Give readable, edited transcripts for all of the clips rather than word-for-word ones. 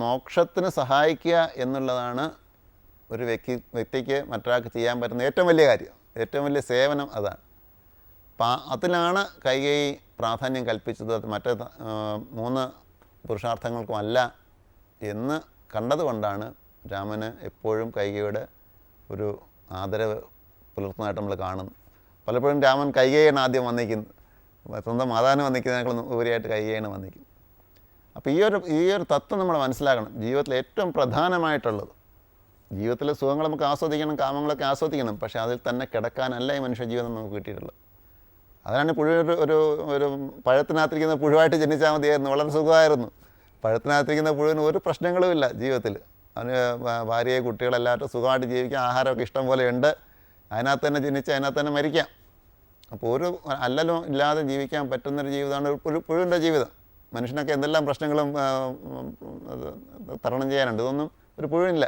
മോക്ഷത്തിന് സഹായിക്കുക എന്നുള്ളതാണ് ഒരു വ്യക്തിക്ക് മറ്റൊരാൾക്ക് ചെയ്യാൻ പറ്റുന്ന ഏറ്റവും വലിയ കാര്യം, ഏറ്റവും വലിയ സേവനം അതാണ്. അതിലാണ് കൈകേയി പ്രാധാന്യം കൽപ്പിച്ചത്. മറ്റേ 3 പുരുഷാർത്ഥങ്ങൾക്കുമല്ല എന്ന് കണ്ടതുകൊണ്ടാണ് രാമന് എപ്പോഴും കൈകേയിയുടെ ഒരു ആദരവ് പുലർത്തുന്നതായിട്ട് നമ്മൾ കാണുന്നു. പലപ്പോഴും രാമൻ കൈകേയിയാണ് ആദ്യം വന്നിക്കുന്നത്, സ്വന്തം മാതാവിന് വന്നിക്കുന്നതിനേക്കാൾ ഉപരിയായിട്ട് കൈകേയിയാണ് വന്നിക്കുന്നത്. അപ്പോൾ ഈ ഒരു തത്വം നമ്മൾ മനസ്സിലാക്കണം. ജീവിതത്തിൽ ഏറ്റവും പ്രധാനമായിട്ടുള്ളത്, ജീവിതത്തിലെ സുഖങ്ങൾ നമുക്ക് ആസ്വദിക്കണം, കാമങ്ങളൊക്കെ ആസ്വദിക്കണം, പക്ഷേ അതിൽ തന്നെ കിടക്കാനല്ല ഈ മനുഷ്യ ജീവിതം നമുക്ക് കിട്ടിയിട്ടുള്ളത്. അതാണ് ഒരു പഴത്തിനകത്തിരിക്കുന്ന പുഴുവായിട്ട് ജനിച്ചാൽ മതിയായിരുന്നു, വളരെ സുഖമായിരുന്നു. പഴത്തിനകത്തിരിക്കുന്ന പുഴുവിന് ഒരു പ്രശ്നങ്ങളുമില്ല ജീവിതത്തിൽ. അവന് ഭാര്യയെ കുട്ടികളെല്ലാവരും സുഖമായിട്ട് ജീവിക്കാം, ആഹാരമൊക്കെ ഇഷ്ടം പോലെ ഉണ്ട്, അതിനകത്ത് തന്നെ ജനിച്ച് അതിനകത്ത് തന്നെ മരിക്കാം. അപ്പോൾ ഒരു അല്ലലും ഇല്ലാതെ ജീവിക്കാൻ പറ്റുന്നൊരു ജീവിതമാണ് ഒരു പുഴുവിൻ്റെ ജീവിതം. മനുഷ്യനൊക്കെ എന്തെല്ലാം പ്രശ്നങ്ങളും തരണം ചെയ്യാനുണ്ട്, ഇതൊന്നും ഒരു പുഴുവിനില്ല.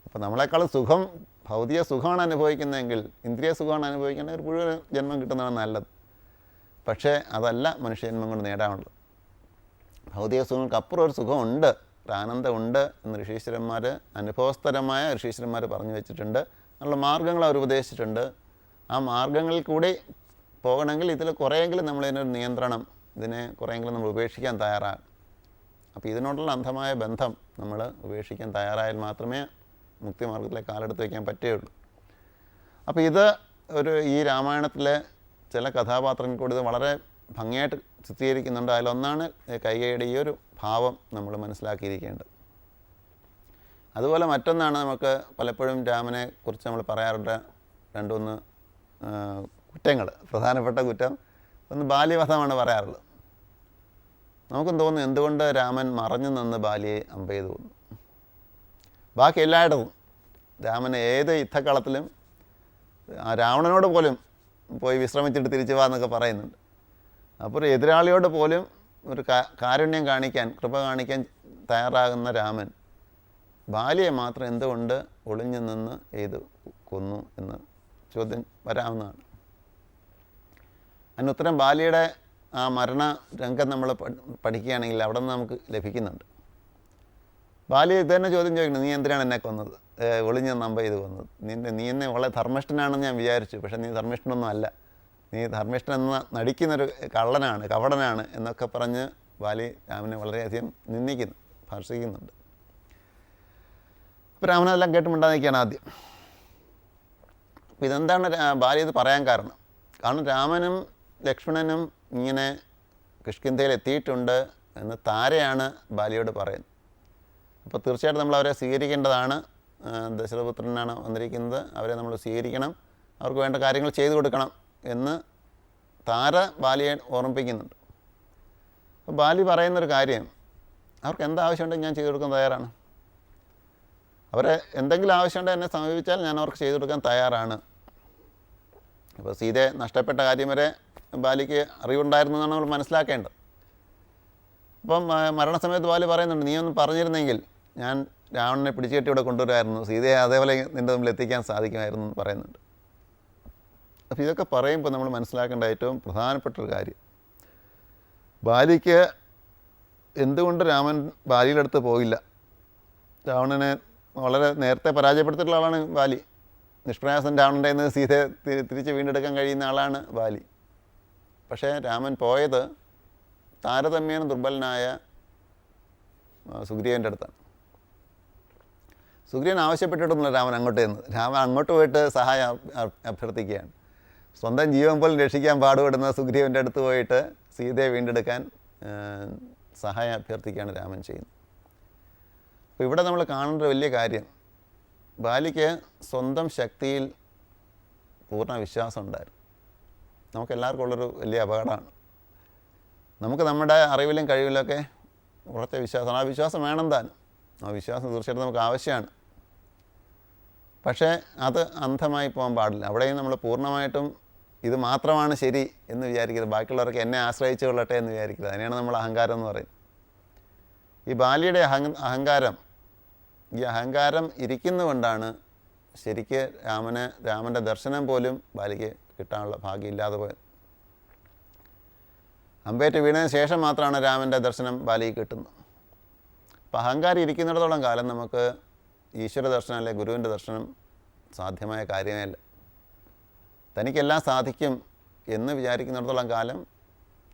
അപ്പോൾ നമ്മളെക്കാളും സുഖം, ഭൗതിക സുഖമാണ് അനുഭവിക്കുന്നതെങ്കിൽ, ഇന്ദ്രിയ സുഖമാണ് അനുഭവിക്കുന്നത്, ഒരു പുഴുവിന് ജന്മം കിട്ടുന്നതാണ് നല്ലത്. പക്ഷേ അതല്ല മനുഷ്യജന്മം കൊണ്ട് നേടാനുള്ളത്. ഭൗതിക സുഖങ്ങൾക്കപ്പുറം ഒരു സുഖമുണ്ട്, ഒരു ആനന്ദമുണ്ട് എന്ന് ഋഷീശ്വരന്മാർ, അനുഭവസ്ഥരമായ ഋഷീശ്വരന്മാർ പറഞ്ഞു വെച്ചിട്ടുണ്ട്. നല്ല മാർഗ്ഗങ്ങൾ അവർ ഉപദേശിച്ചിട്ടുണ്ട്. ആ മാർഗ്ഗങ്ങളിൽ കൂടി പോകണമെങ്കിൽ ഇതിൽ കുറേയെങ്കിലും നമ്മളിതിനൊരു നിയന്ത്രണം, ഇതിനെ കുറേയെങ്കിലും നമ്മൾ ഉപേക്ഷിക്കാൻ തയ്യാറാകും. അപ്പോൾ ഇതിനോടുള്ള അന്ധമായ ബന്ധം നമ്മൾ ഉപേക്ഷിക്കാൻ തയ്യാറായാൽ മാത്രമേ മുക്തിമാർഗത്തിലെ കാലെടുത്ത് വയ്ക്കാൻ പറ്റുകയുള്ളൂ. അപ്പോൾ ഇത് ഈ രാമായണത്തിലെ ചില കഥാപാത്രങ്ങൾ കൂടി ഇത് വളരെ ഭംഗിയായിട്ട് ചിത്രീകരിക്കുന്നുണ്ട്. അതിലൊന്നാണ് കൈകേയിയുടെ ഈ ഒരു ഭാവം നമ്മൾ മനസ്സിലാക്കിയിരിക്കേണ്ടത്. അതുപോലെ മറ്റൊന്നാണ്, നമുക്ക് പലപ്പോഴും രാമനെ കുറിച്ച് നമ്മൾ പറയാറുണ്ട് 2-3 കുറ്റങ്ങൾ. പ്രധാനപ്പെട്ട കുറ്റം ഒന്ന് ബാല്യവധമാണ് പറയാറുള്ളത്. നമുക്കും തോന്നുന്നു എന്തുകൊണ്ട് രാമൻ മറഞ്ഞു നിന്ന് ബാലിയെ അമ്പെയ്തു കൊന്നു. ബാക്കി എല്ലായിടത്തും രാമൻ ഏത് യുദ്ധക്കളത്തിലും രാവണനോട് പോലും പോയി വിശ്രമിച്ചിട്ട് തിരിച്ചു വാ എന്നൊക്കെ പറയുന്നുണ്ട്. അപ്പോൾ എതിരാളിയോട് പോലും ഒരു കാരുണ്യം കാണിക്കാൻ, കൃപ കാണിക്കാൻ തയ്യാറാകുന്ന രാമൻ ബാലിയെ മാത്രം എന്തുകൊണ്ട് ഒളിഞ്ഞു നിന്ന് കൊന്നു എന്ന് ചോദ്യം വരാവുന്നതാണ്. അതിനുത്തരം ബാലിയുടെ ആ മരണ രംഗം നമ്മൾ പഠിക്കുകയാണെങ്കിൽ അവിടെ നിന്ന് നമുക്ക് ലഭിക്കുന്നുണ്ട്. ബാലി ഇത് തന്നെ ചോദ്യം ചോദിക്കുന്നത്, നീ എന്തിനാണ് എന്നെ കൊന്നത്, ഒളിഞ്ഞ് നമ്പ ചെയ്ത് കൊന്നത്, നീ എന്നെ വളരെ ധർമ്മിഷ്ഠനാണെന്ന് ഞാൻ വിചാരിച്ചു, പക്ഷേ നീ ധർമ്മിഷ്ഠനൊന്നും അല്ല, നീ ധർമ്മിഷ്ഠൻ എന്ന നടിക്കുന്നൊരു കവടനാണ് എന്നൊക്കെ പറഞ്ഞ് ബാലി രാമനെ വളരെയധികം നിന്ദിക്കുന്നു, ഭർഷിക്കുന്നുണ്ട്. അപ്പോൾ രാമനെല്ലാം കേട്ടുമുണ്ടാതിരിക്കുകയാണ് ആദ്യം. അപ്പോൾ ഇതെന്താണ് ബാലി ഇത് പറയാൻ കാരണം രാമനും ലക്ഷ്മണനും ഇങ്ങനെ കിഷ്കിന്ധയിൽ എത്തിയിട്ടുണ്ട് എന്ന് താരയാണ് ബാലിയോട് പറയുന്നത്. അപ്പോൾ തീർച്ചയായിട്ടും നമ്മൾ അവരെ സ്വീകരിക്കേണ്ടതാണ്. ദശരഥപുത്രനാണ് വന്നിരിക്കുന്നത്, അവരെ നമ്മൾ സ്വീകരിക്കണം, അവർക്ക് വേണ്ട കാര്യങ്ങൾ ചെയ്തു കൊടുക്കണം എന്ന് താര ബാലിയെ ഓർമ്മിപ്പിക്കുന്നുണ്ട്. അപ്പോൾ ബാലി പറയുന്നൊരു കാര്യം, അവർക്ക് എന്താവശ്യമുണ്ടെങ്കിൽ ഞാൻ ചെയ്തു കൊടുക്കാൻ തയ്യാറാണ്. അവരെ എന്തെങ്കിലും ആവശ്യമുണ്ടെങ്കിൽ എന്നെ സമീപിച്ചാൽ ഞാൻ അവർക്ക് ചെയ്തു കൊടുക്കാൻ തയ്യാറാണ്. ഇപ്പോൾ സീതയെ നഷ്ടപ്പെട്ട കാര്യം വരെ ബാലിക്ക് അറിവുണ്ടായിരുന്നു എന്നാണ് നമ്മൾ മനസ്സിലാക്കേണ്ടത്. അപ്പം മരണസമയത്ത് ബാലി പറയുന്നുണ്ട്, നീ ഒന്നും പറഞ്ഞിരുന്നെങ്കിൽ ഞാൻ രാവണനെ പിടിച്ചുകെട്ടി ഇവിടെ കൊണ്ടുവരുമായിരുന്നു, സീതയെ അതേപോലെ നിൻ്റെ മുമ്പിൽ എത്തിക്കാൻ സാധിക്കുമായിരുന്നു എന്ന് പറയുന്നുണ്ട്. അപ്പോൾ ഇതൊക്കെ പറയുമ്പോൾ നമ്മൾ മനസ്സിലാക്കേണ്ട ഏറ്റവും പ്രധാനപ്പെട്ടൊരു കാര്യം, ബാലിക്ക് എന്തുകൊണ്ട് രാമൻ ബാലിയുടെ അടുത്ത് പോയില്ല. രാവണനെ വളരെ നേരത്തെ പരാജയപ്പെടുത്തിയിട്ടുള്ള ആളാണ് ബാലി. നിഷ്പ്രയാസം രാവണൻ്റെ നിന്ന് സീതയെ തിരിച്ച് വീണ്ടെടുക്കാൻ കഴിയുന്ന ആളാണ് ബാലി. പക്ഷേ രാമൻ പോയത് താരതമ്യേന ദുർബലനായ സുഗ്രീവൻ്റെ അടുത്താണ്. സുഗ്രീവൻ ആവശ്യപ്പെട്ടിട്ടൊന്നുമില്ല രാമൻ അങ്ങോട്ട് ചെന്ന്. രാമൻ അങ്ങോട്ട് പോയിട്ട് സഹായം അഭ്യർത്ഥിക്കുകയാണ്. സ്വന്തം ജീവൻ പോലും രക്ഷിക്കാൻ പാടുപെടുന്ന സുഗ്രീവൻ്റെ അടുത്ത് പോയിട്ട് സീതയെ വീണ്ടെടുക്കാൻ സഹായം അഭ്യർത്ഥിക്കുകയാണ് രാമൻ ചെയ്യുന്നത്. അപ്പോൾ ഇവിടെ നമ്മൾ കാണേണ്ട വലിയ കാര്യം, ബാലിക്ക് സ്വന്തം ശക്തിയിൽ പൂർണ്ണ വിശ്വാസം ഉണ്ടായിരുന്നു. നമുക്കെല്ലാവർക്കും ഉള്ളൊരു വലിയ അപകടമാണ്. നമുക്ക് നമ്മുടെ അറിവിലും കഴിവിലൊക്കെ ഉറച്ച വിശ്വാസമാണ്. ആ വിശ്വാസം വേണം താനും, ആ വിശ്വാസം തീർച്ചയായിട്ടും നമുക്ക് ആവശ്യമാണ്. പക്ഷേ അത് അന്ധമായി പോകാൻ പാടില്ല. അവിടെയും നമ്മൾ പൂർണ്ണമായിട്ടും ഇത് മാത്രമാണ് ശരി എന്ന് വിചാരിക്കരുത്, ബാക്കിയുള്ളവർക്ക് എന്നെ ആശ്രയിച്ചു കൊള്ളട്ടെ എന്ന് വിചാരിക്കരുത്. അതിനെയാണ് നമ്മൾ അഹങ്കാരം എന്ന് പറയുന്നത്. ഈ ബാലിയുടെ അഹങ്കാരം ഇരിക്കുന്നതുകൊണ്ടാണ് ശരിക്ക് രാമൻ്റെ ദർശനം പോലും ബാലിക്ക് കിട്ടാനുള്ള ഭാഗ്യമില്ലാതെ പോയത്. അമ്പേറ്റ് വീണതിന് ശേഷം മാത്രമാണ് രാമൻ്റെ ദർശനം ബാലിക്ക് കിട്ടുന്നത്. അപ്പം അഹങ്കാരം ഇരിക്കുന്നിടത്തോളം കാലം നമുക്ക് ഈശ്വര ദർശനം അല്ലെ ഗുരുവിൻ്റെ ദർശനം സാധ്യമായ കാര്യമേ അല്ല. തനിക്കെല്ലാം സാധിക്കും എന്ന് വിചാരിക്കുന്നിടത്തോളം കാലം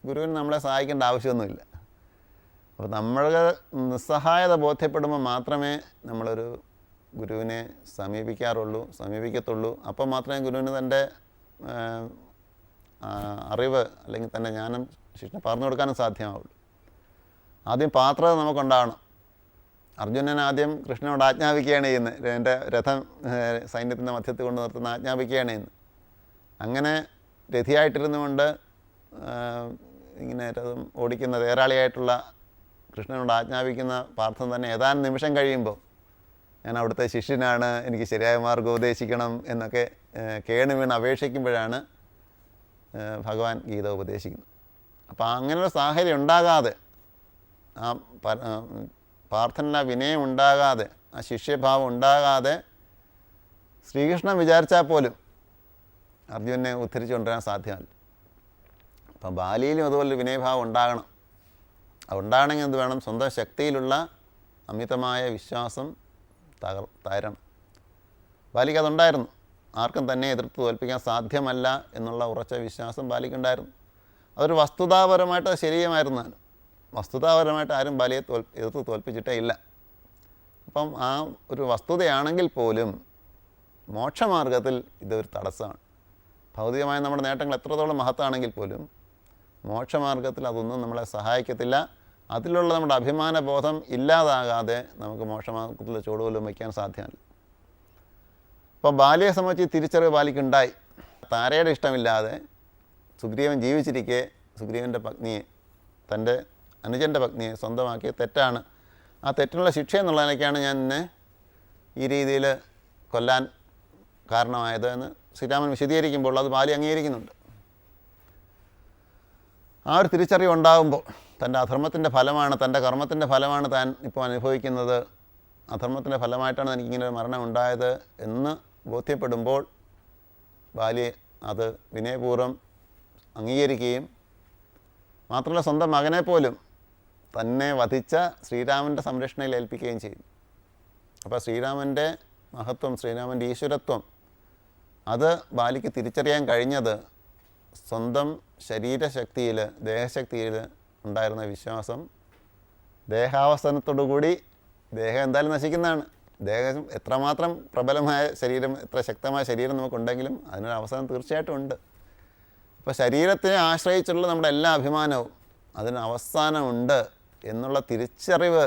ഗുരുവിന് നമ്മളെ സഹായിക്കേണ്ട ആവശ്യമൊന്നുമില്ല. അപ്പോൾ നമ്മൾക്ക് നിസ്സഹായത ബോധ്യപ്പെടുമ്പോൾ മാത്രമേ നമ്മളൊരു ഗുരുവിനെ സമീപിക്കത്തുള്ളൂ. അപ്പം മാത്രമേ ഗുരുവിന് തൻ്റെ അറിവ് അല്ലെങ്കിൽ തൻ്റെ ജ്ഞാനം ശിഷ്യന് പറഞ്ഞു കൊടുക്കാനും സാധ്യമാവുള്ളൂ. ആദ്യം പാത്രത നമുക്കുണ്ടാവണം. അർജുനൻ ആദ്യം കൃഷ്ണനോട് ആജ്ഞാപിക്കുകയാണ് ചെയ്യുന്നത്. എൻ്റെ രഥം സൈന്യത്തിൻ്റെ മധ്യത്തിൽ കൊണ്ട് നിർത്തുന്ന ആജ്ഞാപിക്കുകയാണ് ചെയ്യുന്നത്. അങ്ങനെ രഥിയായിട്ടിരുന്നു കൊണ്ട് ഇങ്ങനെ രഥം ഓടിക്കുന്ന തേരാളിയായിട്ടുള്ള കൃഷ്ണനോട് ആജ്ഞാപിക്കുന്ന പാർത്ഥൻ തന്നെ ഏതാനും നിമിഷം കഴിയുമ്പോൾ ഞാൻ അവിടുത്തെ ശിഷ്യനാണ്, എനിക്ക് ശരിയായ മാർഗ്ഗം ഉപദേശിക്കണം എന്നൊക്കെ കേണു വീണ് അപേക്ഷിക്കുമ്പോഴാണ് ഭഗവാൻ ഗീത ഉപദേശിക്കുന്നത്. അപ്പോൾ അങ്ങനെയുള്ള സാഹചര്യം ഉണ്ടാകാതെ, ആ പ്രാർത്ഥന വിനയം ഉണ്ടാകാതെ, ആ ശിഷ്യഭാവം ഉണ്ടാകാതെ ശ്രീകൃഷ്ണൻ വിചാരിച്ചാൽ പോലും അർജുനെ ഉദ്ധരിച്ചു കൊണ്ടുവരാൻ സാധ്യമല്ല. അപ്പം ബാലിയിലും അതുപോലെ വിനയഭാവം ഉണ്ടാകണം. അതുണ്ടാകണമെങ്കിൽ എന്ത് വേണം? സ്വന്തം ശക്തിയിലുള്ള അമിതമായ വിശ്വാസം തകരണം. ബാലിക്ക് അതുണ്ടായിരുന്നു. ആർക്കും തന്നെ എതിർത്ത് തോൽപ്പിക്കാൻ സാധ്യമല്ല എന്നുള്ള ഉറച്ച വിശ്വാസം ബാലിക്കുണ്ടായിരുന്നു. അതൊരു വസ്തുതാപരമായിട്ട് ശരിയുമായിരുന്നു. വസ്തുതാപരമായിട്ട് ആരും ബാലിയെ എതിർത്ത് തോൽപ്പിച്ചിട്ടേ ഇല്ല. അപ്പം ആ ഒരു വസ്തുതയാണെങ്കിൽ പോലും മോക്ഷമാർഗത്തിൽ ഇതൊരു തടസ്സമാണ്. ഭൗതികമായ നമ്മുടെ നേട്ടങ്ങൾ എത്രത്തോളം മഹത്താണെങ്കിൽ പോലും മോക്ഷമാർഗത്തിൽ അതൊന്നും നമ്മളെ സഹായിക്കത്തില്ല. അതിലുള്ള നമ്മുടെ അഭിമാനബോധം ഇല്ലാതാകാതെ നമുക്ക് മോക്ഷമാർഗത്തിൽ ചുവടുപോലും വയ്ക്കാൻ സാധ്യമല്ല. അപ്പോൾ ബാലിയെ സംബന്ധിച്ച് തിരിച്ചറിവ് ബാലിക്കുണ്ടായി. താരയുടെ ഇഷ്ടമില്ലാതെ സുഗ്രീവൻ ജീവിച്ചിരിക്കെ സുഗ്രീവൻ്റെ പത്നിയെ, തൻ്റെ അനുജൻ്റെ പത്നിയെ സ്വന്തമാക്കിയ തെറ്റാണ്. ആ തെറ്റിനുള്ള ശിക്ഷ എന്നുള്ളതിനൊക്കെയാണ് ഞാൻ എന്നെ ഈ രീതിയിൽ കൊല്ലാൻ കാരണമായത് എന്ന് ശ്രീരാമൻ വിശദീകരിക്കുമ്പോൾ അത് ബാലി അംഗീകരിക്കുന്നുണ്ട്. ആ ഒരു തിരിച്ചറിവ് ഉണ്ടാകുമ്പോൾ തൻ്റെ അധർമ്മത്തിൻ്റെ ഫലമാണ്, തൻ്റെ കർമ്മത്തിൻ്റെ ഫലമാണ് താൻ ഇപ്പോൾ അനുഭവിക്കുന്നത്, അധർമ്മത്തിൻ്റെ ഫലമായിട്ടാണ് എനിക്കിങ്ങനെ മരണം ഉണ്ടായത് എന്ന് ബോധ്യപ്പെടുമ്പോൾ ബാലി അത് വിനയപൂർവ്വം അംഗീകരിക്കുകയും മാത്രമല്ല സ്വന്തം മകനെ പോലും തന്നെ വധിച്ച ശ്രീരാമൻ്റെ സംരക്ഷണയിൽ ഏൽപ്പിക്കുകയും ചെയ്തു. അപ്പോൾ ശ്രീരാമൻ്റെ മഹത്വം, ശ്രീരാമൻ്റെ ഈശ്വരത്വം അത് ബാലിക്ക് തിരിച്ചറിയാൻ കഴിഞ്ഞത് സ്വന്തം ശരീരശക്തിയിൽ, ദേഹശക്തിയിൽ ഉണ്ടായിരുന്ന വിശ്വാസം ദേഹാവസാനത്തോടുകൂടി ദേഹം എന്തായാലും നശിക്കുന്നതാണ്. ദേഹം എത്രമാത്രം പ്രബലമായ ശരീരം, എത്ര ശക്തമായ ശരീരം നമുക്കുണ്ടെങ്കിലും അതിനൊരു അവസാനം തീർച്ചയായിട്ടും ഉണ്ട്. അപ്പോൾ ശരീരത്തിനെ ആശ്രയിച്ചുള്ള നമ്മുടെ എല്ലാ അഭിമാനവും അതിന് അവസാനമുണ്ട് എന്നുള്ള തിരിച്ചറിവ്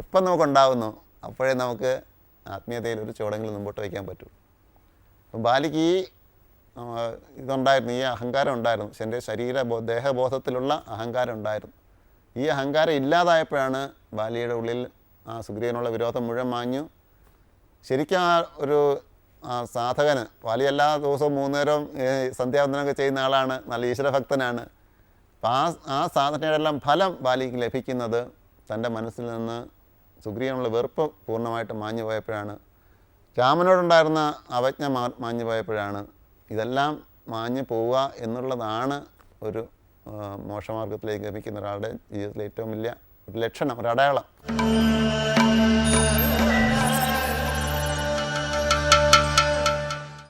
എപ്പം നമുക്കുണ്ടാകുന്നു അപ്പോഴേ നമുക്ക് ആത്മീയതയിൽ ഒരു ചുവടെങ്കിലും മുമ്പോട്ട് വയ്ക്കാൻ പറ്റൂ. അപ്പം ബാലിക്ക് ഈ ഇതുണ്ടായിരുന്നു, ഈ അഹങ്കാരം ഉണ്ടായിരുന്നു. എൻ്റെ ദേഹബോധത്തിലുള്ള അഹങ്കാരം ഉണ്ടായിരുന്നു. ഈ അഹങ്കാരം ഇല്ലാതായപ്പോഴാണ് ബാലിയുടെ ഉള്ളിൽ ആ സുഗ്രീവനുള്ള വിരോധം മുഴുവൻ മാഞ്ഞു. ശരിക്കും ആ ഒരു സാധകന്, ബാലി എല്ലാ ദിവസവും 3 നേരം സന്ധ്യാവന്ദനമൊക്കെ ചെയ്യുന്ന ആളാണ്, നല്ല ഈശ്വരഭക്തനാണ്. അപ്പം ആ സാധനയുടെ എല്ലാം ഫലം ബാലിക്ക് ലഭിക്കുന്നത് തൻ്റെ മനസ്സിൽ നിന്ന് സുഗ്രീവനുള്ള വെറുപ്പ് പൂർണ്ണമായിട്ട് മാഞ്ഞു പോയപ്പോഴാണ്. രാമനോടുണ്ടായിരുന്ന അവജ്ഞ മാഞ്ഞു പോയപ്പോഴാണ്. ഇതെല്ലാം മാഞ്ഞു പോവുക എന്നുള്ളതാണ് ഒരു മോക്ഷമാർഗത്തിലേക്ക് ലഭിക്കുന്ന ഒരാളുടെ ജീവിതത്തിലെ ഏറ്റവും വലിയ ഒരു ലക്ഷണം, ഒരു അടയാളം.